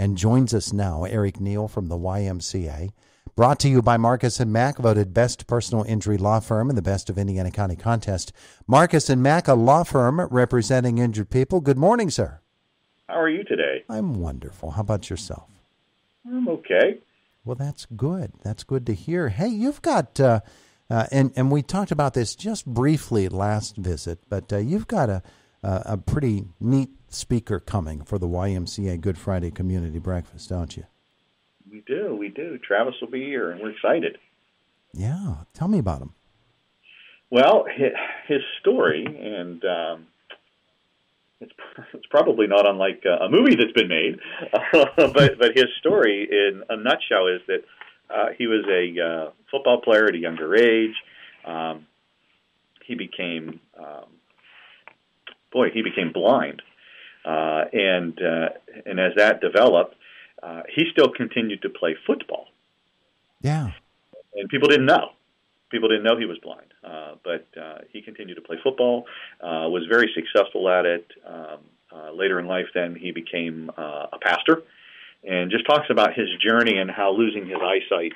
and joins us now, Eric Neal from the YMCA. Brought to you by Marcus and Mack, voted best personal injury law firm in the Best of Indiana County contest. Marcus and Mack, a law firm representing injured people. Good morning, sir. How are you today? I'm wonderful. How about yourself? I'm okay. Well, that's good. That's good to hear. Hey, you've got, and we talked about this just briefly last visit, but you've got a pretty neat speaker coming for the YMCA Good Friday Community Breakfast, don't you? We do. Travis will be here, and we're excited. Yeah. Tell me about him. Well, his story, and it's probably not unlike a movie that's been made, but his story in a nutshell is that he was a football player at a younger age. He became blind, and as that developed, he still continued to play football. Yeah. And people didn't know. People didn't know he was blind. But he continued to play football, was very successful at it. Later in life, then, he became a pastor, and just talks about his journey and how losing his eyesight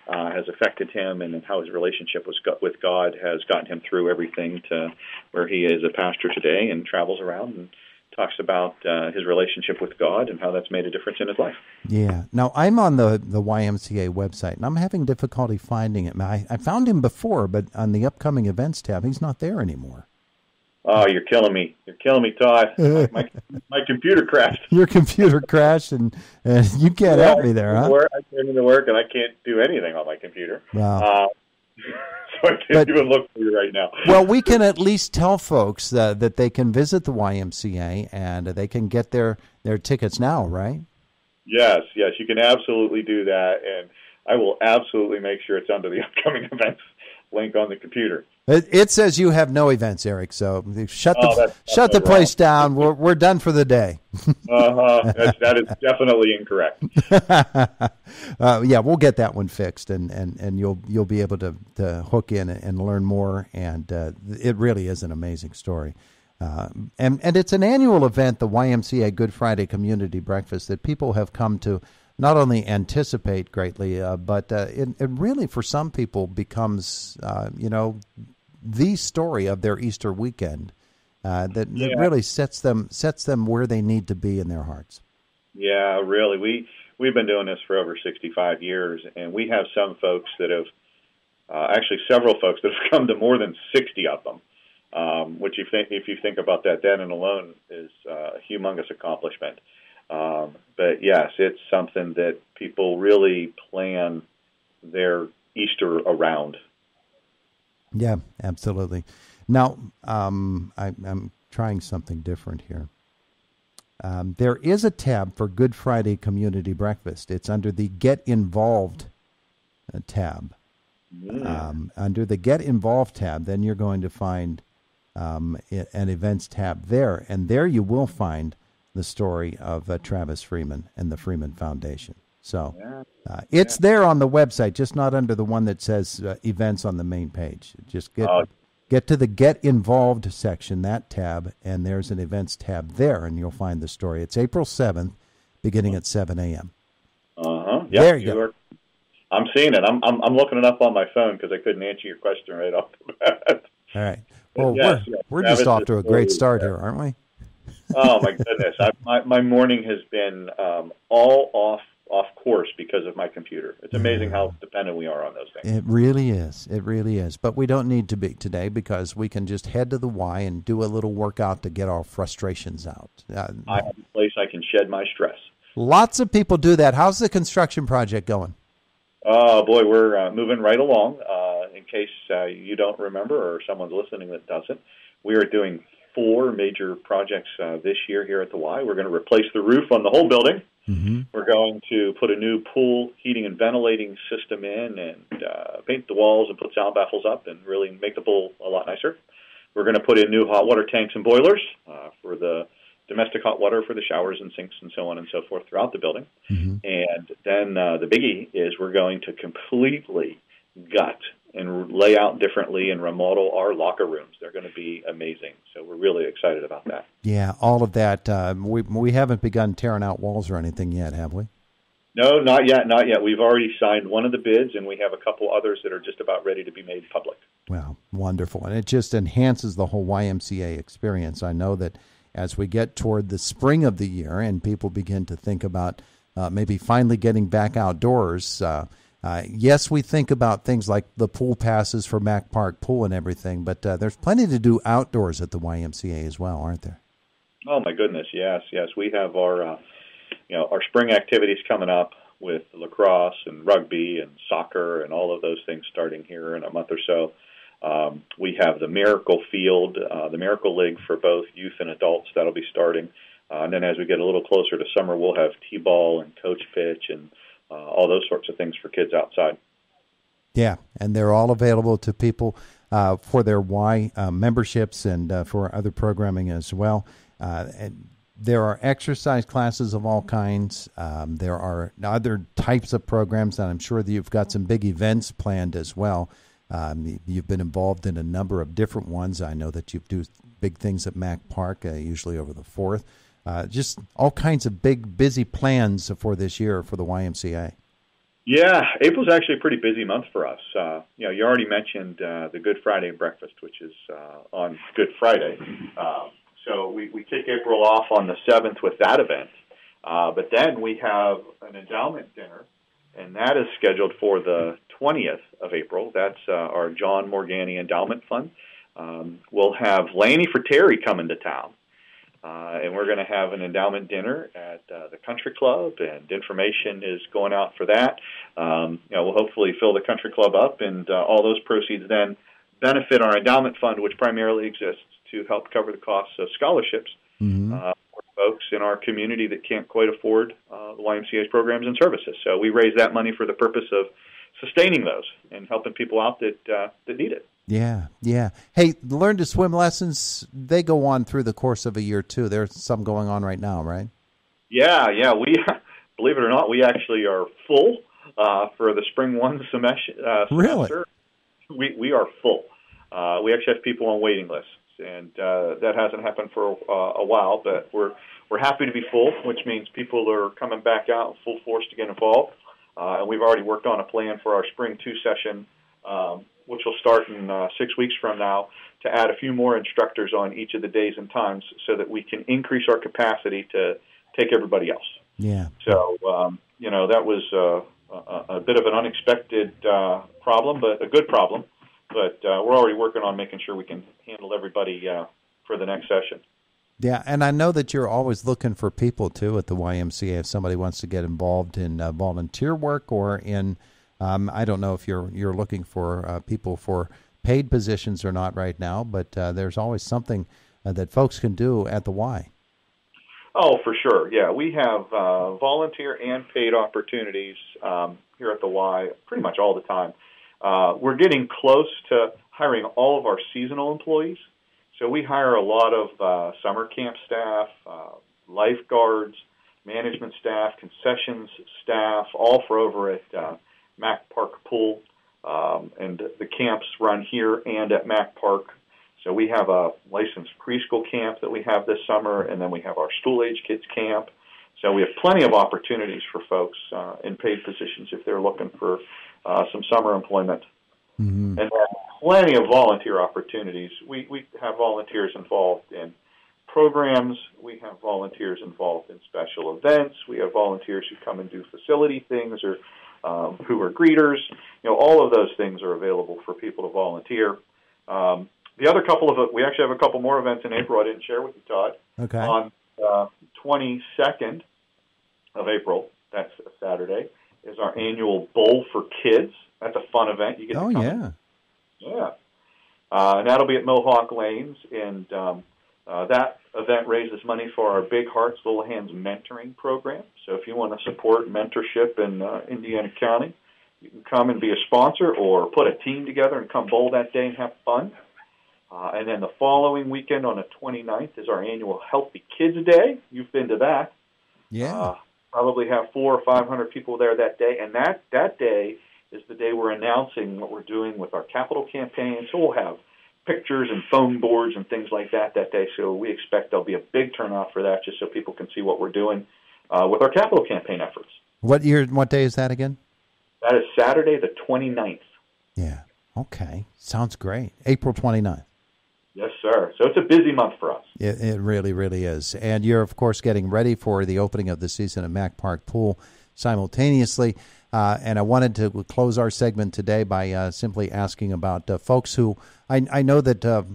has affected him, and how his relationship with God has gotten him through everything to where he is a pastor today and travels around and talks about his relationship with God and how that's made a difference in his life. Yeah. Now, I'm on the YMCA website, and I'm having difficulty finding him. I found him before, but on the upcoming events tab, he's not there anymore. Oh, you're killing me. You're killing me, Todd. My computer crashed. Your computer crashed, and you can't help me there, huh? I came into work, and I can't do anything on my computer. Wow. So I can't even look for you right now. Well, we can at least tell folks that they can visit the YMCA and they can get their tickets now, right? Yes, you can absolutely do that, and I will absolutely make sure it's under the upcoming events link on the computer. It says you have no events, Eric, so shut the place down. We're done for the day. That is definitely incorrect. Yeah, we'll get that one fixed, and you'll be able to hook in and learn more. And it really is an amazing story. And it's an annual event, the YMCA Good Friday Community Breakfast, that people have come to not only anticipate greatly, but it really, for some people, becomes the story of their Easter weekend that really sets them where they need to be in their hearts. Yeah, really. We've been doing this for over 65 years, and we have some folks that have, actually several folks that have come to more than 60 of them, which if you think about that then and alone is a humongous accomplishment. But yes, it's something that people really plan their Easter around. Yeah, absolutely. Now, I'm trying something different here. There is a tab for Good Friday Community Breakfast. It's under the Get Involved tab. Under the Get Involved tab, then you're going to find an events tab there, and there you will find the story of Travis Freeman and the Freeman Foundation. So it's there on the website, just not under the one that says events on the main page. Just get to the Get Involved section, that tab, and there's an events tab there, and you'll find the story. It's April 7th, beginning at 7 a.m. Yeah, there you go. I'm seeing it. I'm looking it up on my phone because I couldn't answer your question right off the bat. All right. Well, we're just off to a great start here, aren't we? Oh, my goodness. My morning has been all off course because of my computer. It's amazing how dependent we are on those things. It really is. It really is. But we don't need to be today because we can just head to the Y and do a little workout to get our frustrations out. I have a place I can shed my stress. Lots of people do that. How's the construction project going? Oh, boy, we're moving right along. In case you don't remember or someone's listening that doesn't, we are doing 4 major projects this year here at the Y. We're going to replace the roof on the whole building. Mm-hmm. We're going to put a new pool heating and ventilating system in and paint the walls and put sound baffles up and really make the pool a lot nicer. We're going to put in new hot water tanks and boilers for the domestic hot water for the showers and sinks and so on and so forth throughout the building. Mm-hmm. And then the biggie is we're going to completely gut and lay out differently and remodel our locker rooms. They're going to be amazing. So we're really excited about that. Yeah, all of that. We haven't begun tearing out walls or anything yet, have we? No, not yet, not yet. We've already signed one of the bids, and we have a couple others that are just about ready to be made public. Well, wonderful. And it just enhances the whole YMCA experience. I know that as we get toward the spring of the year and people begin to think about maybe finally getting back outdoors, yes, we think about things like the pool passes for Mack Park Pool and everything, but there's plenty to do outdoors at the YMCA as well, aren't there? Oh, my goodness, yes. We have our spring activities coming up with lacrosse and rugby and soccer and all of those things starting here in a month or so. We have the Miracle Field, the Miracle League for both youth and adults. That'll be starting. And then as we get a little closer to summer, we'll have T-ball and coach pitch and all those sorts of things for kids outside. Yeah, and they're all available to people for their Y memberships and for other programming as well. And there are exercise classes of all kinds. There are other types of programs, and I'm sure that you've got some big events planned as well. You've been involved in a number of different ones. I know that you do big things at Mack Park, usually over the 4th. Just all kinds of big, busy plans for this year for the YMCA. Yeah, April's actually a pretty busy month for us. You already mentioned the Good Friday breakfast, which is on Good Friday. So we kick April off on the 7th with that event. But then we have an endowment dinner, and that is scheduled for the 20th of April. That's our John Morgani Endowment Fund. We'll have Lanny for Terry coming to town. And we're going to have an endowment dinner at the country club, and information is going out for that. We'll hopefully fill the country club up, and all those proceeds then benefit our endowment fund, which primarily exists to help cover the costs of scholarships for folks in our community that can't quite afford the YMCA's programs and services. So we raise that money for the purpose of sustaining those and helping people out that need it. Yeah. Hey, Learn to Swim lessons, they go on through the course of a year, too. There's some going on right now, right? Yeah. We, believe it or not, we actually are full for the spring one semester. Really? We are full. We actually have people on waiting lists, and that hasn't happened for a while, but we're happy to be full, which means people are coming back out in full force to get involved. And we've already worked on a plan for our spring 2 session, which will start in 6 weeks from now, to add a few more instructors on each of the days and times so that we can increase our capacity to take everybody else. Yeah. So, that was a bit of an unexpected problem, but a good problem. But we're already working on making sure we can handle everybody for the next session. Yeah, and I know that you're always looking for people, too, at the YMCA if somebody wants to get involved in volunteer work or in I don't know if you're looking for people for paid positions or not right now, but there's always something that folks can do at the Y. Oh, for sure. Yeah, we have volunteer and paid opportunities here at the Y pretty much all the time. We're getting close to hiring all of our seasonal employees. So we hire a lot of summer camp staff, lifeguards, management staff, concessions staff, all for over at Mack Park Pool, and the camps run here and at Mack Park. So we have a licensed preschool camp that we have this summer, and then we have our school-age kids camp. So we have plenty of opportunities for folks in paid positions if they're looking for some summer employment. Mm-hmm. And then plenty of volunteer opportunities. We have volunteers involved in programs. We have volunteers involved in special events. We have volunteers who come and do facility things or who are greeters. All of those things are available for people to volunteer. The other we actually have a couple more events in April I didn't share with you, Todd. Okay. On 22nd of April, that's a Saturday, is our annual Bowl for Kids. That's a fun event. You get to come. Yeah. Yeah. And that'll be at Mohawk Lanes, and that event raises money for our Big Hearts, Little Hands mentoring program. So if you want to support mentorship in Indiana County, you can come and be a sponsor or put a team together and come bowl that day and have fun. And then the following weekend on the 29th is our annual Healthy Kids Day. You've been to that. Yeah. Probably have 400 or 500 people there that day. And that day is the day we're announcing what we're doing with our capital campaign. So we'll have pictures and phone boards and things like that day. So we expect there'll be a big turnout for that, just so people can see what we're doing with our capital campaign efforts. What day is that again? That is Saturday the 29th. Yeah. Okay. Sounds great. April 29th. Yes, sir. So it's a busy month for us. It really, really is. And you're, of course, getting ready for the opening of the season at Mack Park Pool simultaneously. And I wanted to close our segment today by simply asking about folks who I know that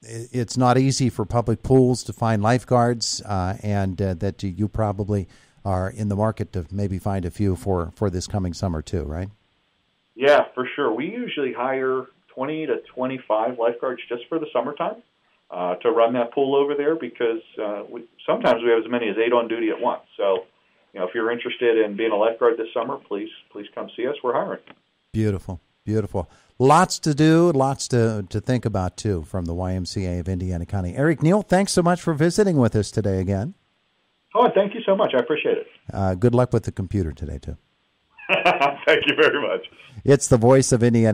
it's not easy for public pools to find lifeguards, and that you probably are in the market to maybe find a few for this coming summer too, right? Yeah, for sure. We usually hire 20 to 25 lifeguards just for the summertime to run that pool over there, because sometimes we have as many as 8 on duty at once. So, if you're interested in being a lifeguard this summer, please come see us. We're hiring. Beautiful, beautiful. Lots to do, lots to think about, too, from the YMCA of Indiana County. Eric, Neal, thanks so much for visiting with us today again. Oh, thank you so much. I appreciate it. Good luck with the computer today, too. Thank you very much. It's the voice of Indiana.